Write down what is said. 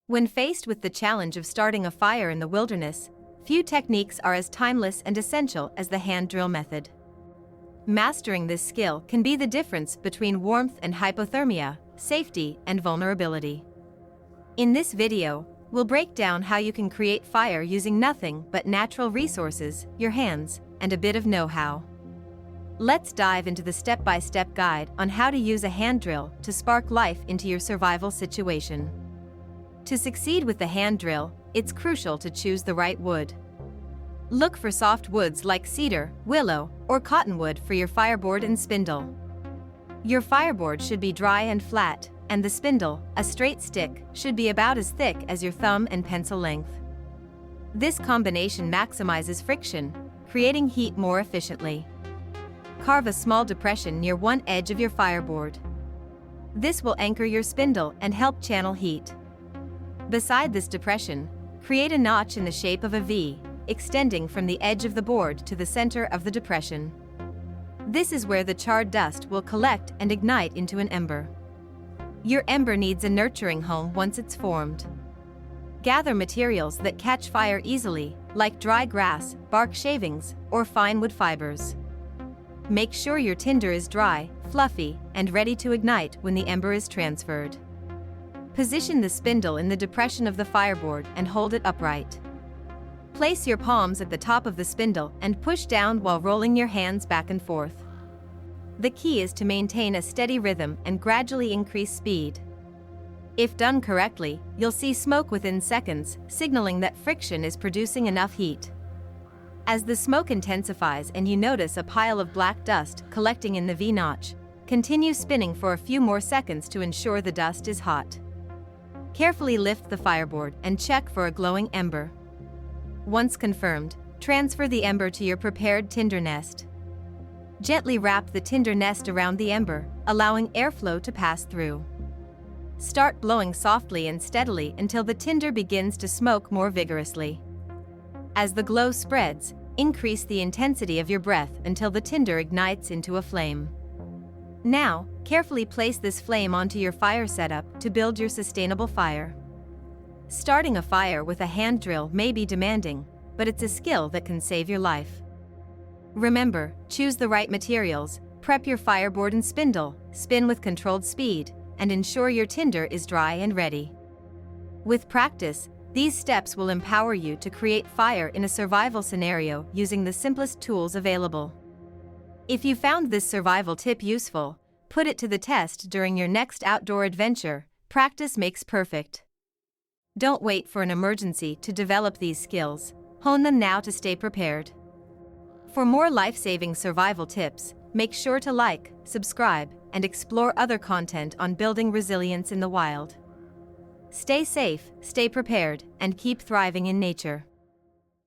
When faced with the challenge of starting a fire in the wilderness, few techniques are as timeless and essential as the hand drill method. Mastering this skill can be the difference between warmth and hypothermia, safety and vulnerability. In this video, we'll break down how you can create fire using nothing but natural resources, your hands, and a bit of know-how. Let's dive into the step-by-step guide on how to use a hand drill to spark life into your survival situation. To succeed with the hand drill, it's crucial to choose the right wood. Look for soft woods like cedar, willow, or cottonwood for your fireboard and spindle. Your fireboard should be dry and flat, and the spindle, a straight stick, should be about as thick as your thumb and pencil length. This combination maximizes friction, creating heat more efficiently. Carve a small depression near one edge of your fireboard. This will anchor your spindle and help channel heat. Beside this depression, create a notch in the shape of a V, extending from the edge of the board to the center of the depression. This is where the charred dust will collect and ignite into an ember. Your ember needs a nurturing home once it's formed. Gather materials that catch fire easily, like dry grass, bark shavings, or fine wood fibers. Make sure your tinder is dry, fluffy, and ready to ignite when the ember is transferred. Position the spindle in the depression of the fireboard and hold it upright. Place your palms at the top of the spindle and push down while rolling your hands back and forth. The key is to maintain a steady rhythm and gradually increase speed. If done correctly, you'll see smoke within seconds, signaling that friction is producing enough heat. As the smoke intensifies and you notice a pile of black dust collecting in the V-notch, continue spinning for a few more seconds to ensure the dust is hot. Carefully lift the fireboard and check for a glowing ember. Once confirmed, transfer the ember to your prepared tinder nest. Gently wrap the tinder nest around the ember, allowing airflow to pass through. Start blowing softly and steadily until the tinder begins to smoke more vigorously. As the glow spreads, increase the intensity of your breath until the tinder ignites into a flame. Now, carefully place this flame onto your fire setup to build your sustainable fire. Starting a fire with a hand drill may be demanding, but it's a skill that can save your life. Remember, choose the right materials, prep your fireboard and spindle, spin with controlled speed, and ensure your tinder is dry and ready. With practice, these steps will empower you to create fire in a survival scenario using the simplest tools available. If you found this survival tip useful, put it to the test during your next outdoor adventure. Practice makes perfect. Don't wait for an emergency to develop these skills. Hone them now to stay prepared. For more life-saving survival tips, make sure to like, subscribe, and explore other content on building resilience in the wild. Stay safe, stay prepared, and keep thriving in nature.